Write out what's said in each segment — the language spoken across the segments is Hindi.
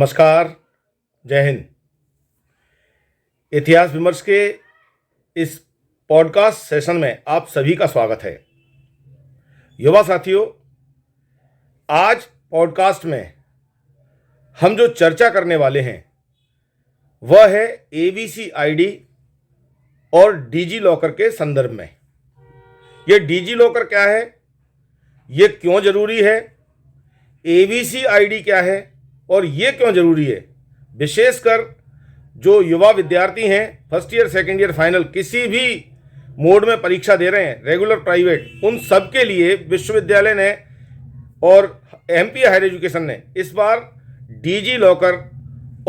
नमस्कार, जय हिंद। इतिहास विमर्श के इस पॉडकास्ट सेशन में आप सभी का स्वागत है। युवा साथियों, आज पॉडकास्ट में हम जो चर्चा करने वाले हैं वह है एबीसी आईडी और डिजी लॉकर के संदर्भ में। ये डिजी लॉकर क्या है, ये क्यों ज़रूरी है, एबीसी आईडी क्या है और ये क्यों ज़रूरी है। विशेषकर जो युवा विद्यार्थी हैं, first year second year final किसी भी मोड में परीक्षा दे रहे हैं, रेगुलर प्राइवेट, उन सब के लिए विश्वविद्यालय ने और एमपी हायर एजुकेशन ने इस बार डिजी लॉकर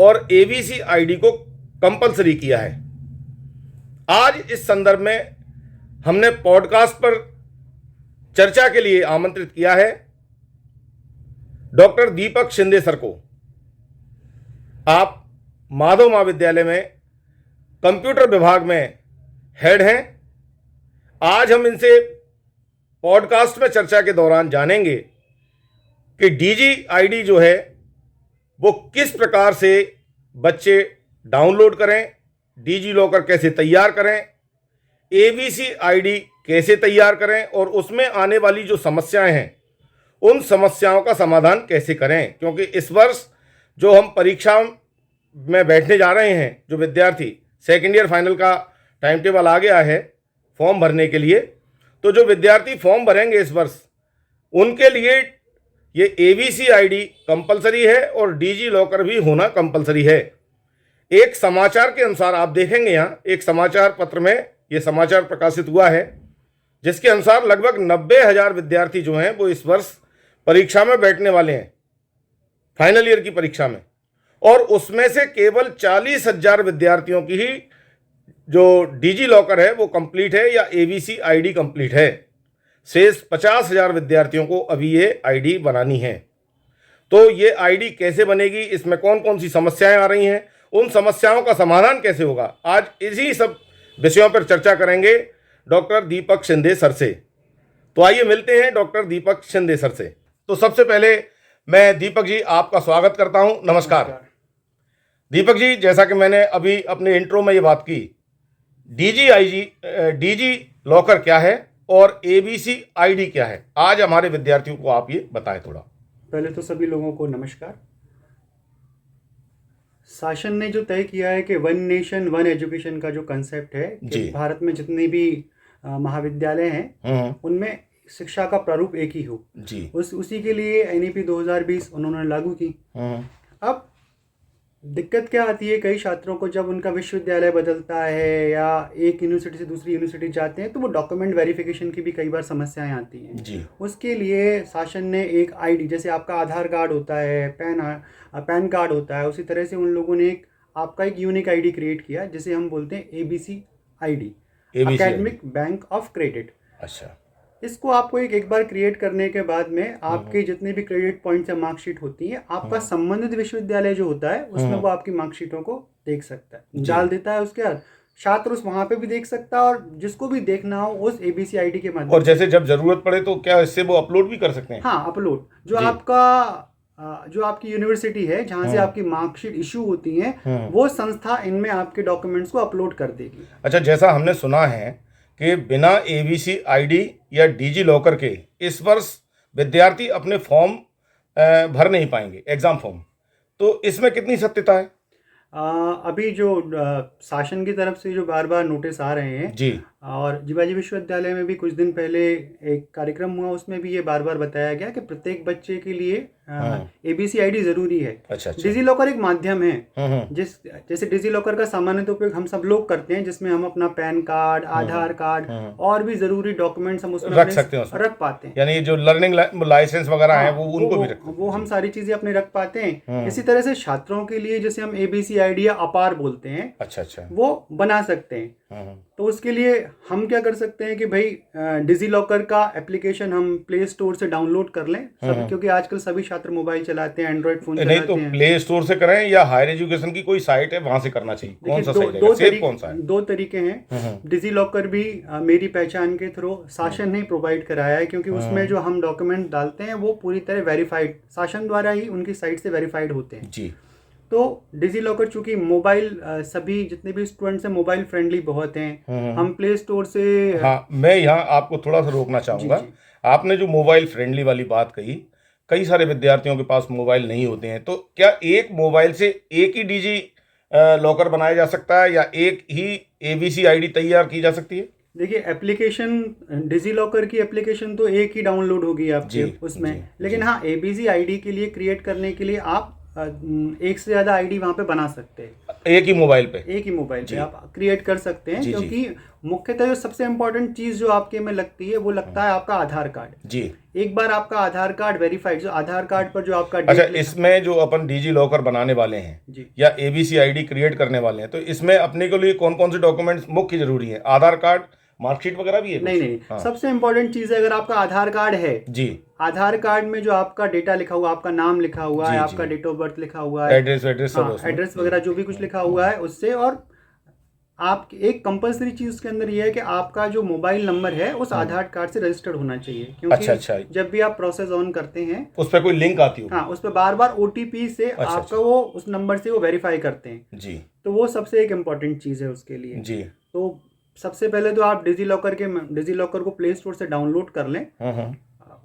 और एबीसी आईडी को कंपलसरी किया है। आज इस संदर्भ में हमने पॉडकास्ट पर चर्चा के लिए आमंत्रित किया है डॉक्टर दीपक शिंदे सर को। आप माधव महाविद्यालय में कंप्यूटर विभाग में हेड हैं। आज हम इनसे पॉडकास्ट में चर्चा के दौरान जानेंगे कि डिजी आईडी जो है वो किस प्रकार से बच्चे डाउनलोड करें, डिजी लॉकर कैसे तैयार करें, एबीसी आईडी कैसे तैयार करें और उसमें आने वाली जो समस्याएं हैं उन समस्याओं का समाधान कैसे करें। क्योंकि इस वर्ष जो हम परीक्षा में बैठने जा रहे हैं, जो विद्यार्थी, सेकेंड ईयर फाइनल का टाइम टेबल आ गया है फॉर्म भरने के लिए, तो जो विद्यार्थी फॉर्म भरेंगे इस वर्ष उनके लिए ये एबीसी आईडी कंपलसरी है और डिजी लॉकर भी होना कंपलसरी है। एक समाचार के अनुसार आप देखेंगे यहाँ एक समाचार पत्र में ये समाचार प्रकाशित हुआ है जिसके अनुसार लगभग 90,000 विद्यार्थी जो हैं वो इस वर्ष परीक्षा में बैठने वाले हैं, फाइनल ईयर की परीक्षा में, और उसमें से केवल 40,000 विद्यार्थियों की ही जो डिजी लॉकर है वो कंप्लीट है या एबीसी आईडी कंप्लीट है। शेष 50,000 विद्यार्थियों को अभी ये आईडी बनानी है। तो ये आईडी कैसे बनेगी, इसमें कौन कौन सी समस्याएं आ रही हैं, उन समस्याओं का समाधान कैसे होगा, आज इसी सब विषयों पर चर्चा करेंगे डॉक्टर दीपक शिंदे सर से। तो आइए मिलते हैं डॉक्टर दीपक शिंदे सर से। तो सबसे पहले मैं दीपक जी आपका स्वागत करता हूं। नमस्कार दीपक जी, जैसा कि मैंने अभी अपने इंट्रो में ये बात की, डिजी लॉकर क्या है और एबीसी आईडी क्या है, आज हमारे विद्यार्थियों को आप ये बताएं थोड़ा। पहले तो सभी लोगों को नमस्कार। शासन ने जो तय किया है कि वन नेशन वन एजुकेशन का जो कंसेप्ट है कि भारत में जितने भी महाविद्यालय हैं उनमें शिक्षा का प्रारूप एक ही हो जी, उसी के लिए एनईपी 2020 उन्होंने लागू की। अब दिक्कत क्या आती है, कई छात्रों को जब उनका विश्वविद्यालय बदलता है या एक यूनिवर्सिटी से दूसरी यूनिवर्सिटी जाते हैं तो वो डॉक्यूमेंट वेरिफिकेशन की भी कई बार समस्याएं आती हैं जी। उसके लिए शासन ने एक आईडी, जैसे आपका आधार कार्ड होता है, पैन कार्ड होता है, उसी तरह से उन लोगों ने आपका एक यूनिक आईडी क्रिएट किया जिसे हम बोलते हैं ABC ID, academic bank of credit. अच्छा, इसको आपको एक बार क्रिएट करने के बाद में आपके जितने भी क्रेडिट पॉइंट्स या मार्कशीट होती है, आपका संबंधित विश्वविद्यालय जो होता है उसमें वो आपकी मार्कशीटों को देख सकता है, डाल देता है। उसके बाद छात्र उस वहां पे भी देख सकता है और जिसको भी देखना हो उस एबीसी आईडी के माध्यम। और जैसे जब जरूरत पड़े तो क्या इससे वो अपलोड भी कर सकते हैं? हाँ, अपलोड जो आपकी यूनिवर्सिटी है जहाँ से आपकी मार्कशीट इशू होती है वो संस्था इनमें आपके डॉक्यूमेंट्स को अपलोड कर देगी। अच्छा, जैसा हमने सुना है कि बिना एबीसी आईडी या डिजी लॉकर के इस वर्ष विद्यार्थी अपने फॉर्म भर नहीं पाएंगे, एग्जाम फॉर्म, तो इसमें कितनी सत्यता है? अभी जो शासन की तरफ से जो बार बार नोटिस आ रहे हैं जी, और जीवाजी विश्वविद्यालय में भी कुछ दिन पहले एक कार्यक्रम हुआ, उसमें भी ये बार बार बताया गया कि प्रत्येक बच्चे के लिए एबीसी आईडी जरूरी है। अच्छा। डिजी लॉकर एक माध्यम है जैसे डिजी लॉकर का सामान्य उपयोग हम सब लोग करते हैं, जिसमें हम अपना पैन कार्ड, आधार कार्ड और भी जरूरी डॉक्यूमेंट्स हम उसमें रख सकते हैं, रख पाते हैं। यानी जो लर्निंग लाइसेंस वगैरह है वो उनको भी वो हम सारी चीजें अपने रख पाते हैं। इसी तरह से छात्रों के लिए जैसे हम एबीसी आईडी या अपार बोलते हैं, अच्छा, वो बना सकते हैं। तो उसके लिए हम क्या कर सकते हैं कि भाई डिजी लॉकर का एप्लीकेशन हम प्ले स्टोर से डाउनलोड कर लें, क्योंकि आजकल सभी छात्र मोबाइल चलाते हैं, एंड्रॉइड फोन चलाते हैं। नहीं तो प्ले स्टोर से करें या हायर एजुकेशन की कोई साइट है वहां से करना चाहिए, कौन सा सही रहेगा? सेफ कौन सा है? दो तरीके हैं। डिजी लॉकर भी मेरी पहचान के थ्रू शासन ने प्रोवाइड कराया है, क्योंकि उसमें जो हम डॉक्यूमेंट डालते हैं वो पूरी तरह वेरीफाइड, शासन द्वारा ही उनकी साइट से वेरीफाइड होते हैं जी। तो डिजी लॉकर चूंकि मोबाइल सभी जितने भी स्टूडेंट्स हैं मोबाइल फ्रेंडली बहुत हैं, हम प्ले स्टोर से हाँ, मैं यहाँ आपको थोड़ा सा रोकना चाहूँगा। आपने जो मोबाइल फ्रेंडली वाली बात कही, कई सारे विद्यार्थियों के पास मोबाइल नहीं होते हैं, तो क्या एक मोबाइल से एक ही डिजी लॉकर बनाया जा सकता है या एक ही एबीसी आईडी तैयार की जा सकती है? देखिए, एप्लीकेशन डिजी लॉकर की एप्लीकेशन तो एक ही डाउनलोड होगी आपके उसमें, लेकिन हाँ एबीसी आईडी के लिए क्रिएट करने के लिए आप एक से ज़्यादा आईडी वहाँ पे बना सकते हैं। एक ही मोबाइल पे आप क्रिएट कर सकते हैं, क्योंकि मुख्यतः जो सबसे इम्पोर्टेंट चीज़ जो आपके में लगती है वो लगता है आपका आधार कार्ड। जी, एक बार आपका आधार कार्ड वेरीफाइड, जो आधार कार्ड पर जो आपका अच्छा, इसमें जो अपन डिजी लॉकर बनाने वाले हैं या एबीसी आईडी क्रिएट करने वाले हैं, तो इसमें अपने के लिए कौन कौन से डॉक्यूमेंट्स मुख्य जरूरी है? आधार कार्ड, मार्कशीट वगैरह भी है? नहीं, हाँ। सबसे इम्पोर्टेंट चीज है, अगर आपका आधार कार्ड है जी, आधार कार्ड में जो आपका डेटा लिखा हुआ, आपका नाम लिखा हुआ है, आपका डेट ऑफ बर्थ लिखा हुआ है, एड्रेस वगैरह जो भी कुछ लिखा हुआ है उससे, और आप एक कंपलसरी चीज उसके अंदर ये है कि आपका जो मोबाइल नंबर है उस आधार कार्ड से रजिस्टर्ड होना चाहिए, क्योंकि अच्छा, जब भी आप प्रोसेस ऑन करते हैं उस पर कोई लिंक आती हो, हाँ, उस पर बार बार ओटीपी से आपका वो उस नंबर से वो वेरीफाई करते हैं जी, तो वो सबसे एक इम्पोर्टेंट चीज है उसके लिए जी। तो सबसे पहले तो आप डिजी लॉकर को प्ले स्टोर से डाउनलोड कर लें।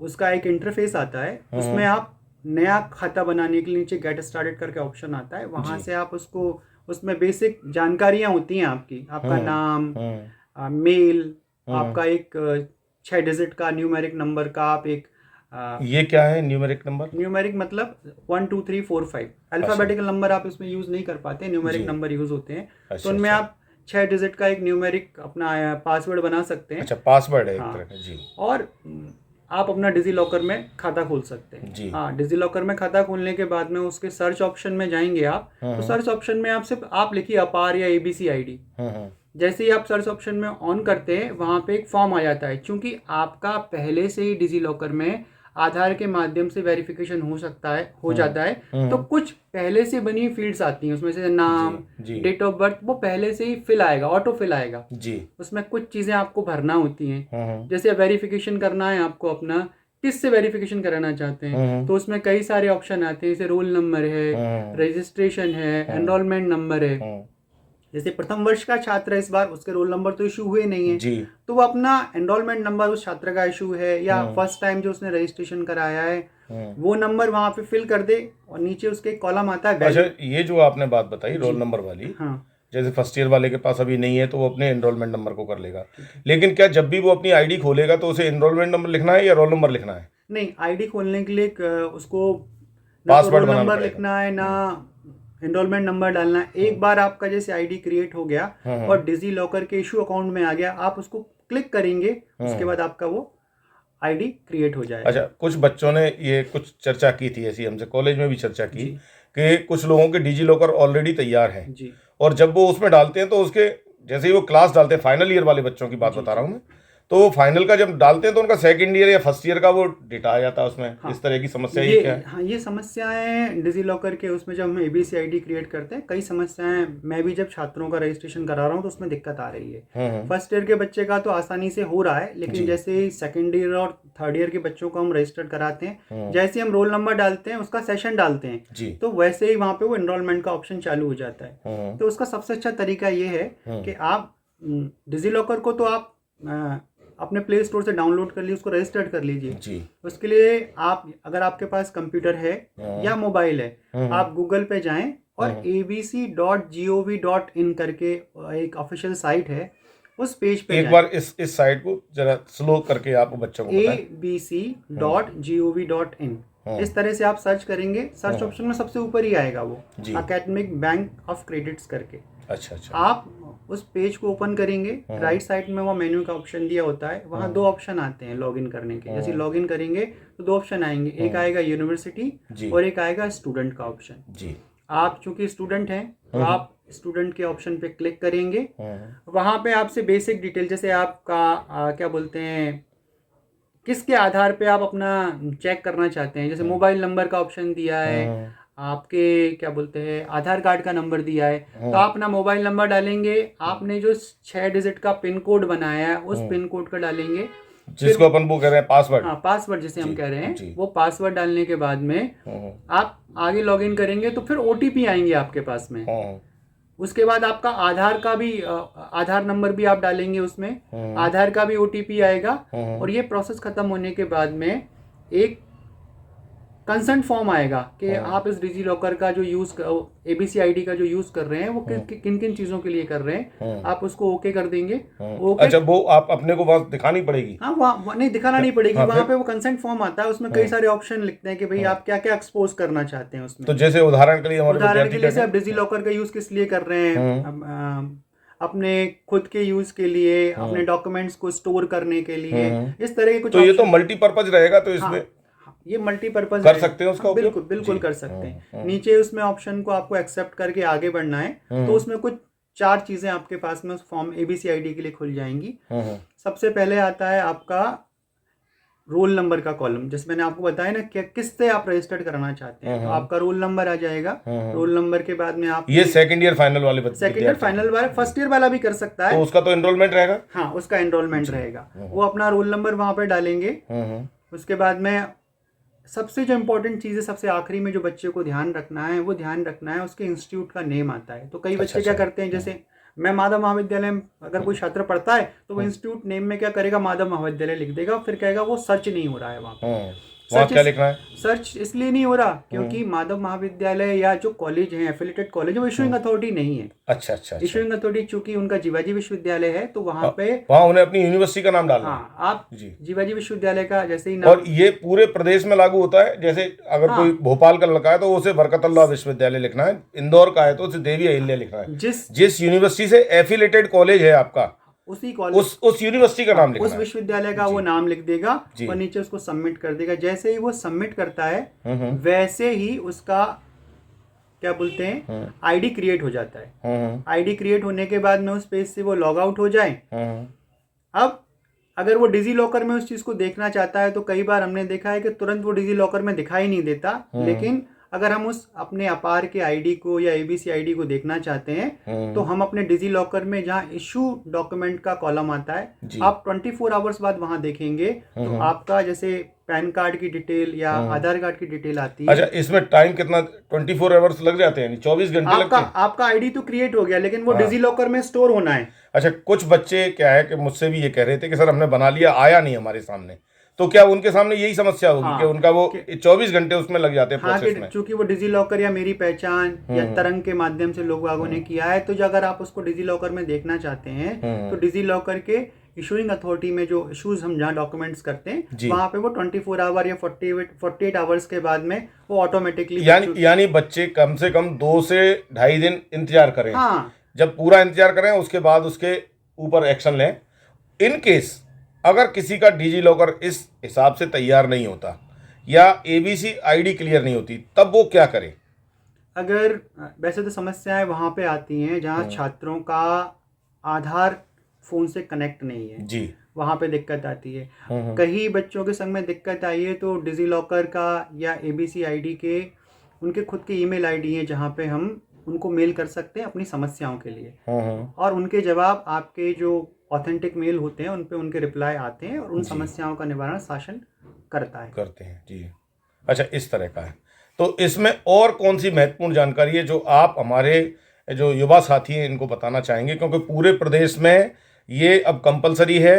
उसका एक इंटरफेस आता है, उसमें आप नया खाता बनाने के लिए नीचे गेट स्टार्टेड करके ऑप्शन आता है, वहां से आप उसको, उसमें बेसिक जानकारियां होती हैं आपकी, आपका नाम, मेल, आपका एक 6 डिजिट का न्यूमेरिक नंबर का, आप एक ये क्या है न्यूमेरिक नंबर? न्यूमेरिक मतलब 1 2 3 4 5 अल्फाबेटिकल नंबर आप इसमें यूज नहीं कर पाते, न्यूमेरिक नंबर यूज होते हैं। तो उनमें आप 6 डिजिट का एक न्यूमेरिक अपना पासवर्ड बना सकते हैं। अच्छा, पासवर्ड है एक तरह का जी। और आप अपना डिजी लॉकर में खाता खोल सकते हैं जी। हाँ, डिजी लॉकर में खाता खोलने के बाद में उसके सर्च ऑप्शन में जाएंगे आप, तो सर्च ऑप्शन में आप सिर्फ आप लिखिए अपार या एबीसी आईडी। जैसे ही आप सर्च ऑप्शन में ऑन करते हैं वहां पे एक फॉर्म आ जाता है, क्योंकि आपका पहले से ही डिजी लॉकर में आधार के माध्यम से वेरिफिकेशन हो जाता है, तो कुछ पहले से बनी फील्ड्स आती हैं, उसमें से नाम, डेट ऑफ बर्थ, वो पहले से ही फिल आएगा, ऑटो फिल आएगा जी। उसमें कुछ चीजें आपको भरना होती हैं, जैसे वेरिफिकेशन करना है आपको अपना, किस से वेरिफिकेशन कराना चाहते हैं, तो उसमें कई सारे ऑप्शन आते हैं, जैसे रोल नंबर है, रजिस्ट्रेशन है, एनरोलमेंट नंबर है। जैसे प्रथम वर्ष का छात्र है इस बार, उसके रोल नंबर तो इशू हुए नहीं है जी, तो वो अपना एनरोलमेंट नंबर उस छात्र का इशू है या फर्स्ट टाइम जो उसने रजिस्ट्रेशन कराया है वो नंबर वहां पे फिल कर दे, और नीचे उसके कॉलम आता है। अच्छा, ये जो आपने बात बताई रोल नंबर वाली, हाँ, जैसे फर्स्ट ईयर वाले के पास अभी नहीं है तो वो अपने एनरोलमेंट नंबर को कर लेगा, लेकिन क्या जब भी वो अपनी आईडी खोलेगा तो उसे एनरोलमेंट नंबर लिखना है या रोल नंबर लिखना है? नहीं, आईडी खोलने के लिए उसको पासवर्ड नंबर लिखना है ना एनरोलमेंट नंबर डालना है। एक बार आपका जैसे आईडी क्रिएट हो गया और डिजी लॉकर के इशू अकाउंट में आ गया, आप उसको क्लिक करेंगे, उसके बाद आपका वो आईडी क्रिएट हो जाएगा। अच्छा, कुछ बच्चों ने ये कुछ चर्चा की थी ऐसी, हमसे कॉलेज में भी चर्चा की कि कुछ लोगों के डिजी लॉकर ऑलरेडी तैयार है जी, और जब वो उसमें डालते हैं तो उसके जैसे ही वो क्लास डालते हैं, फाइनल ईयर वाले बच्चों की बात बता रहा हूँ मैं, तो फाइनल का जब डालते हैं तो उनका सेकंड ईयर या फर्स्ट ईयर का वो डेटा आ जाता है उसमें। हाँ, इस तरह की समस्या ये क्या है? हाँ, ये समस्याएं डिजी लॉकर के उसमें जब हम एबीसी आईडी क्रिएट करते हैं, कई समस्याएं, मैं भी जब छात्रों का रजिस्ट्रेशन करा रहा हूँ तो उसमें दिक्कत आ रही है। फर्स्ट ईयर के बच्चे का तो आसानी से हो रहा है, लेकिन जैसे सेकेंड ईयर और थर्ड ईयर के बच्चों को हम रजिस्टर कराते हैं, जैसे हम रोल नंबर डालते हैं, उसका सेशन डालते हैं, तो वैसे ही वहाँ पे वो एनरोलमेंट का ऑप्शन चालू हो जाता है। तो उसका सबसे अच्छा तरीका ये है कि आप डिजी लॉकर को तो आप अपने प्ले स्टोर से डाउनलोड कर लीजिए, उसको रजिस्टर्ड कर लीजिए जी। उसके लिए आप, अगर आपके पास कंप्यूटर है या मोबाइल है, आप गूगल पे जाएं और abc.gov.in करके एक ऑफिशियल साइट है, उस पेज पे एक बार इस साइट को जरा स्लो करके आप बच्चों को बताएं। abc.gov.in, इस तरह से आप सर्च करेंगे, सर्च ऑप्शन में सबसे ऊपर ही आएगा वो एकेडमिक बैंक ऑफ क्रेडिट्स करके। अच्छा, आप उस पेज को ओपन करेंगे, राइट साइड में वो मेन्यू का ऑप्शन दिया होता है, वहाँ 2 ऑप्शन आते हैं लॉगिन करने के। जैसे लॉगिन करेंगे तो 2 ऑप्शन आएंगे, एक आएगा यूनिवर्सिटी और एक आएगा स्टूडेंट का ऑप्शन जी। आप चूंकि स्टूडेंट हैं तो आप स्टूडेंट के ऑप्शन पे क्लिक करेंगे, वहाँ पे आपसे बेसिक डिटेल, जैसे आपका क्या बोलते हैं, किसके आधार पे आप अपना चेक करना चाहते हैं, जैसे मोबाइल नंबर का ऑप्शन दिया है, आपके क्या बोलते हैं आधार कार्ड का नंबर दिया है, तो आप अपना मोबाइल नंबर डालेंगे, आपने जो 6 डिजिट का पिन कोड बनाया है उस पिन कोड का डालेंगे, जिसको अपन वो कह रहे हैं पासवर्ड। हाँ, पासवर्ड जिसे हम कह रहे हैं, वो पासवर्ड डालने के बाद में आप आगे लॉगिन करेंगे तो फिर ओटीपी आएंगे आपके पास में। उसके बाद आपका आधार नंबर भी आप डालेंगे उसमें, आधार का भी ओटीपी आएगा। और ये प्रोसेस खत्म होने के बाद में एक कंसेंट फॉर्म आएगा कि आप इस डिजी लॉकर का जो यूज एबीसी आईडी का जो यूज कर रहे हैं वो किन किन चीजों के लिए कर रहे हैं, आप उसको ओके कर देंगे। ओके, अच्छा, वो आप अपने को वहाँ दिखानी पड़ेगी? हाँ, वहाँ नहीं दिखाना नहीं पड़ेगी। वहाँ पे वो कंसेंट फॉर्म आता है, उसमें कई सारे ऑप्शन लिखते हैं कि भाई आप क्या क्या एक्सपोज करना चाहते हैं उसमें। तो जैसे उदाहरण के लिए आप डिजी लॉकर का यूज किस लिए कर रहे हैं, अपने खुद के यूज के लिए, अपने डॉक्यूमेंट्स को स्टोर करने के लिए, इस तरह के कुछ। तो ये तो मल्टीपर्पज रहेगा, तो इसमें ये मल्टीपर्पज कर सकते हैं उसका उपयोग? बिल्कुल कर सकते हैं। नीचे उसमें ऑप्शन को आपको एक्सेप्ट करके आगे बढ़ना है, तो उसमें कुछ 4 चीजें आपके पास में उस फॉर्म एबीसी आईडी के लिए खुल जाएंगी। सबसे पहले आता है आपका रोल नंबर का कॉलम, जैसे मैंने आपको बताया ना कि किससे आप रजिस्टर्ड कराना चाहते हैं, तो आपका रोल नंबर आ जाएगा। रोल नंबर के बाद में आप ये सेकंड ईयर फाइनल वाले फर्स्ट ईयर वाला भी कर सकता है, तो उसका तो एनरोलमेंट रहेगा। हाँ, उसका एनरोलमेंट रहेगा। वो अपना रोल नंबर वहां पे डालेंगे। उसके बाद में सबसे जो इम्पोर्टेंट चीज़ है, सबसे आखिरी में जो बच्चे को ध्यान रखना है, वो ध्यान रखना है उसके इंस्टीट्यूट का नेम आता है। तो कई बच्चे क्या करते हैं, जैसे मैं माधव महाविद्यालय में अगर कोई छात्र पढ़ता है तो वो इंस्टीट्यूट नेम में क्या करेगा, माधव महाविद्यालय लिख देगा, फिर कहेगा वो सर्च नहीं हो रहा है वहाँ। क्या लिखना है? सर्च इसलिए नहीं हो रहा क्योंकि माधव महाविद्यालय या जो कॉलेज है, एफिलिएटेड कॉलेज, वो इशुइंग अथॉरिटी नहीं है। अच्छा। इशुइंग अथॉरिटी चूंकि उनका जीवाजी विश्वविद्यालय है, तो वहाँ पे उन्हें अपनी यूनिवर्सिटी का नाम डालना है। आप जीवाजी विश्वविद्यालय का जैसे ही नाम, और ये पूरे प्रदेश में लागू होता है। जैसे अगर कोई भोपाल का लड़का है तो उसे बरकतुल्लाह विश्वविद्यालय लिखना है, इंदौर का है तो उसे देवी अहिल्या लिखना है। जिस यूनिवर्सिटी से एफिलिएटेड कॉलेज है आपका, उसी कॉलेज उस यूनिवर्सिटी का नाम लिखना है, उस विश्वविद्यालय का वो नाम लिख देगा और नीचे उसको सबमिट कर देगा। जैसे ही वो सबमिट करता है वैसे ही उसका क्या बोलते हैं, आईडी क्रिएट हो जाता है। आईडी क्रिएट होने के बाद में उस पेज से वो लॉग आउट हो जाए। अब अगर वो डिजी लॉकर में उस चीज को देखना चाहता है तो कई बार हमने देखा है कि तुरंत वो डिजी लॉकर में दिखाई नहीं देता, लेकिन अगर हम उस अपने अपार के आईडी को या एबीसी आईडी को देखना चाहते हैं तो हम अपने डिजी लॉकर में जहाँ इशू डॉक्यूमेंट का कॉलम आता है, आप 24 आवर्स बाद वहां देखेंगे तो आपका जैसे पैन कार्ड की डिटेल या आधार कार्ड की डिटेल आती है। अच्छा, इसमें टाइम कितना? 24 आवर्स लग जाते हैं, 24 घंटे लगते हैं? आपका आईडी तो क्रिएट हो गया, लेकिन वो डिजी लॉकर में स्टोर होना है। अच्छा, कुछ बच्चे क्या है कि मुझसे भी ये कह रहे थे कि सर हमने बना लिया, आया नहीं हमारे सामने, तो क्या उनके सामने यही समस्या होगी कि उनका वो 24 घंटे उसमें लग जाते हैं प्रोसेस में? चूंकि वो डिजी लॉकर या मेरी पहचान या तरंग के माध्यम से लोगों ने किया है, तो अगर आप उसको डिजी लॉकर में देखना चाहते हैं तो डिजी लॉकर के इशूइंग अथॉरिटी में जो इशूज हम जहाँ डॉक्यूमेंट्स करते हैं वहां पे वो 24 आवर या 48 आवर्स के बाद में वो ऑटोमेटिकली, यानी बच्चे कम से कम 2 से 2.5 दिन इंतजार करें। जब पूरा इंतजार करें उसके बाद उसके ऊपर एक्शन लें। इन केस अगर किसी का डिजी लॉकर इस हिसाब से तैयार नहीं होता या एबीसी आईडी क्लियर नहीं होती, तब वो क्या करे? अगर वैसे तो समस्याएं वहां पे आती हैं जहां छात्रों का आधार फोन से कनेक्ट नहीं है जी, वहां पे दिक्कत आती है। कई बच्चों के संग में दिक्कत आई है तो डिजी लॉकर का या एबीसी आईडी के उनके खुद के ईमेल आईडी है जहां पे हम उनको मेल कर सकते हैं अपनी समस्याओं के लिए, और उनके जवाब आपके जो ऑथेंटिक मेल होते हैं उन पे उनके रिप्लाई आते हैं और उन समस्याओं का निवारण शासन करते हैं जी। अच्छा, इस तरह का है। तो इसमें और कौन सी महत्वपूर्ण जानकारी है जो आप हमारे जो युवा साथी हैं इनको बताना चाहेंगे, क्योंकि पूरे प्रदेश में ये अब कंपलसरी है।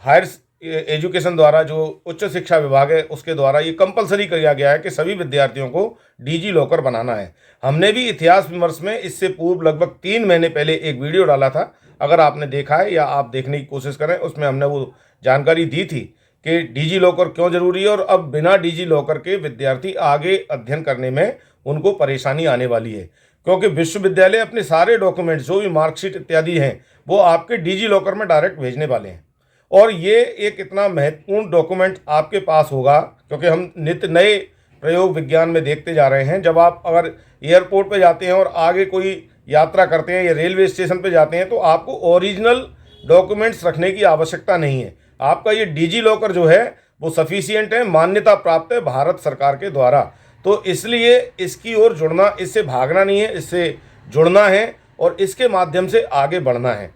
हायर एजुकेशन द्वारा जो उच्च शिक्षा विभाग है उसके द्वारा ये कंपलसरी किया गया है कि सभी विद्यार्थियों को डिजी लॉकर बनाना है। हमने भी इतिहास विमर्श में इससे पूर्व लगभग 3 महीने पहले एक वीडियो डाला था, अगर आपने देखा है या आप देखने की कोशिश करें, उसमें हमने वो जानकारी दी थी कि डिजी लॉकर क्यों जरूरी है और अब बिना डिजी लॉकर के विद्यार्थी आगे अध्ययन करने में उनको परेशानी आने वाली है, क्योंकि विश्वविद्यालय अपने सारे डॉक्यूमेंट्स जो भी मार्कशीट इत्यादि हैं वो आपके डिजी लॉकर में डायरेक्ट भेजने वाले हैं। और ये एक इतना महत्वपूर्ण डॉक्यूमेंट आपके पास होगा, क्योंकि हम नित्य नए प्रयोग विज्ञान में देखते जा रहे हैं। जब आप अगर एयरपोर्ट पे जाते हैं और आगे कोई यात्रा करते हैं या रेलवे स्टेशन पे जाते हैं तो आपको ओरिजिनल डॉक्यूमेंट्स रखने की आवश्यकता नहीं है। आपका ये डिजी लॉकर जो है वो सफिशिएंट है, मान्यता प्राप्त है भारत सरकार के द्वारा। तो इसलिए इसकी ओर जुड़ना, इससे भागना नहीं है, इससे जुड़ना है और इसके माध्यम से आगे बढ़ना है।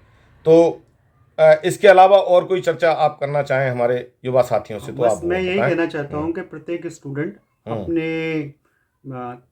तो इसके अलावा और कोई चर्चा आप करना चाहें हमारे युवा साथियों से तो बस आप मैं यही कहना चाहता हूँ कि प्रत्येक स्टूडेंट अपने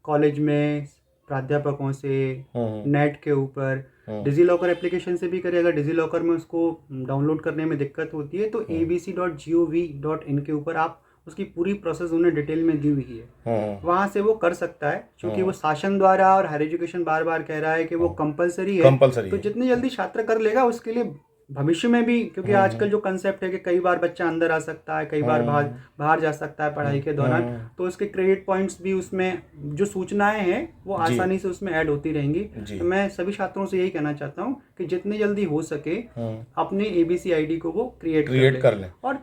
कॉलेज में प्राध्यापकों से नेट के ऊपर डिजी लॉकर एप्लीकेशन से भी करे। अगर डिजी लॉकर में उसको डाउनलोड करने में दिक्कत होती है तो abc.gov.in के ऊपर आप उसकी पूरी प्रोसेस उन्हें डिटेल में दी हुई है, वहाँ से वो कर सकता है। क्योंकि वो शासन द्वारा और हायर एजुकेशन बार बार कह रहा है कि वो कंपलसरी है, तो जितनी जल्दी छात्र कर लेगा उसके लिए भविष्य में भी, क्योंकि आजकल जो कंसेप्ट है कि कई बार बच्चा अंदर आ सकता है, कई बार बाहर जा सकता है पढ़ाई के दौरान, तो उसके क्रेडिट पॉइंट्स भी उसमें जो सूचनाएं हैं वो आसानी से उसमें ऐड होती रहेंगी। तो मैं सभी छात्रों से यही कहना चाहता हूँ कि जितनी जल्दी हो सके अपने ABC ID को वो क्रिएट कर लें। और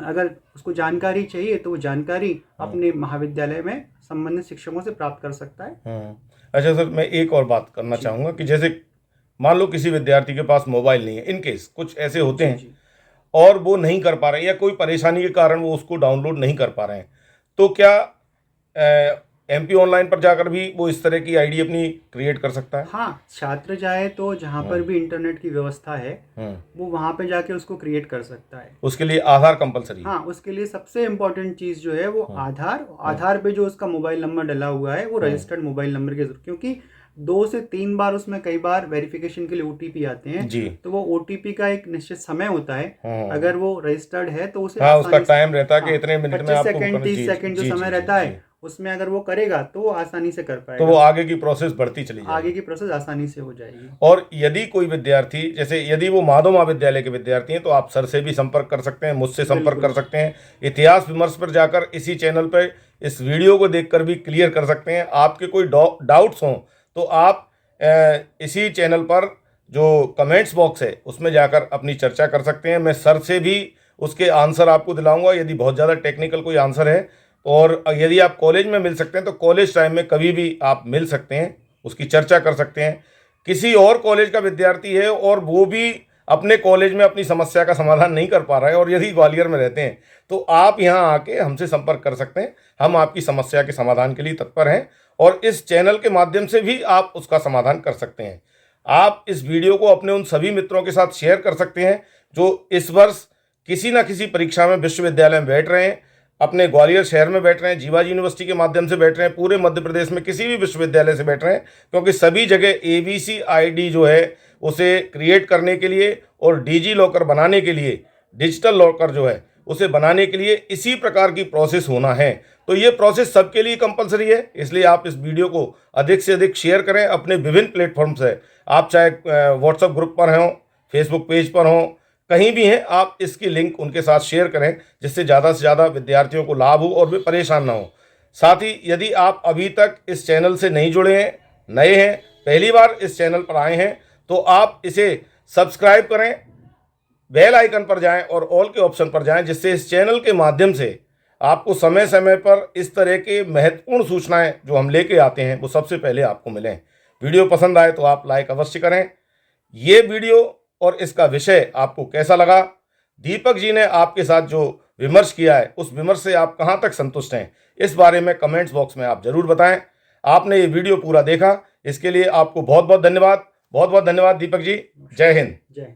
अगर उसको जानकारी चाहिए तो वो जानकारी अपने महाविद्यालय में संबंधित शिक्षकों से प्राप्त कर सकता है। अच्छा सर, मैं एक और बात करना चाहूँगा कि जैसे मान लो किसी विद्यार्थी के पास मोबाइल नहीं है, इन केस कुछ ऐसे होते हैं और वो नहीं कर पा रहे हैं या कोई परेशानी के कारण वो उसको डाउनलोड नहीं कर पा रहे हैं, तो क्या MP ऑनलाइन पर जाकर भी वो इस तरह की ID अपनी क्रिएट कर सकता है? हाँ, छात्र चाहे तो जहाँ पर भी इंटरनेट की व्यवस्था है वो वहाँ पे जाके उसको क्रिएट कर सकता है। उसके लिए आधार कंपलसरी? हाँ, उसके लिए सबसे इम्पोर्टेंट चीज़ जो है वो आधार पे जो उसका मोबाइल नंबर डला हुआ है वो रजिस्टर्ड मोबाइल नंबर के जरूरत, क्योंकि 2 से 3 बार उसमें कई बार वेरिफिकेशन के लिए OTP आते हैं जी। तो वो OTP का एक निश्चित समय होता है। अगर वो रजिस्टर्ड है तो उसे उसका टाइम रहता है कि इतने मिनट में आपको 25 सेकंड 30 सेकंड जो समय रहता है उसमें अगर वो करेगा तो वो आसानी से कर पाएगा, तो वो आगे की प्रोसेस बढ़ती चली जाएगी, आगे की प्रोसेस आसानी से हो जाएगी। और यदि कोई विद्यार्थी, जैसे यदि वो माधव महाविद्यालय के विद्यार्थी हैं तो आप सर से भी संपर्क कर सकते हैं, मुझसे संपर्क कर सकते हैं। इतिहास विमर्श पर जाकर इसी चैनल पर इस वीडियो को देखकर भी क्लियर कर सकते हैं। आपके कोई डाउट्स हों तो आप इसी चैनल पर जो कमेंट्स बॉक्स है उसमें जाकर अपनी चर्चा कर सकते हैं। मैं सर से भी उसके आंसर आपको दिलाऊंगा यदि बहुत ज़्यादा टेक्निकल कोई आंसर है, और यदि आप कॉलेज में मिल सकते हैं तो कॉलेज टाइम में कभी भी आप मिल सकते हैं, उसकी चर्चा कर सकते हैं। किसी और कॉलेज का विद्यार्थी है और वो भी अपने कॉलेज में अपनी समस्या का समाधान नहीं कर पा रहा है और यदि ग्वालियर में रहते हैं तो आप यहाँ आके हमसे संपर्क कर सकते हैं। हम आपकी समस्या के समाधान के लिए तत्पर हैं और इस चैनल के माध्यम से भी आप उसका समाधान कर सकते हैं। आप इस वीडियो को अपने उन सभी मित्रों के साथ शेयर कर सकते हैं जो इस वर्ष किसी न किसी परीक्षा में विश्वविद्यालय में बैठ रहे हैं, अपने ग्वालियर शहर में बैठ रहे हैं, जीवाजी यूनिवर्सिटी के माध्यम से बैठ रहे हैं, पूरे मध्य प्रदेश में किसी भी विश्वविद्यालय से बैठ रहे हैं, क्योंकि सभी जगह ABC ID जो है उसे क्रिएट करने के लिए और डिजी लॉकर बनाने के लिए, डिजिटल लॉकर जो है उसे बनाने के लिए इसी प्रकार की प्रोसेस होना है। तो ये प्रोसेस सबके लिए कंपलसरी है, इसलिए आप इस वीडियो को अधिक से अधिक शेयर करें अपने विभिन्न प्लेटफॉर्म से। आप चाहे व्हाट्सएप ग्रुप पर हों, फेसबुक पेज पर हों, कहीं भी हैं, आप इसकी लिंक उनके साथ शेयर करें जिससे ज़्यादा से ज़्यादा विद्यार्थियों को लाभ हो और वे परेशान ना हो। साथ ही यदि आप अभी तक इस चैनल से नहीं जुड़े हैं, नए हैं, पहली बार इस चैनल पर आए हैं, तो आप इसे सब्सक्राइब करें, बेल आइकन पर जाएं और ऑल के ऑप्शन पर जाएं, जिससे इस चैनल के माध्यम से आपको समय समय पर इस तरह के महत्वपूर्ण सूचनाएं जो हम लेके आते हैं वो सबसे पहले आपको मिलें। वीडियो पसंद आए तो आप लाइक अवश्य करें। ये वीडियो और इसका विषय आपको कैसा लगा? दीपक जी ने आपके साथ जो विमर्श किया है उस विमर्श से आप कहां तक संतुष्ट हैं, इस बारे में कमेंट्स बॉक्स में आप जरूर बताएं। आपने ये वीडियो पूरा देखा, इसके लिए आपको बहुत बहुत धन्यवाद। बहुत बहुत धन्यवाद दीपक जी। जय हिंद। जय।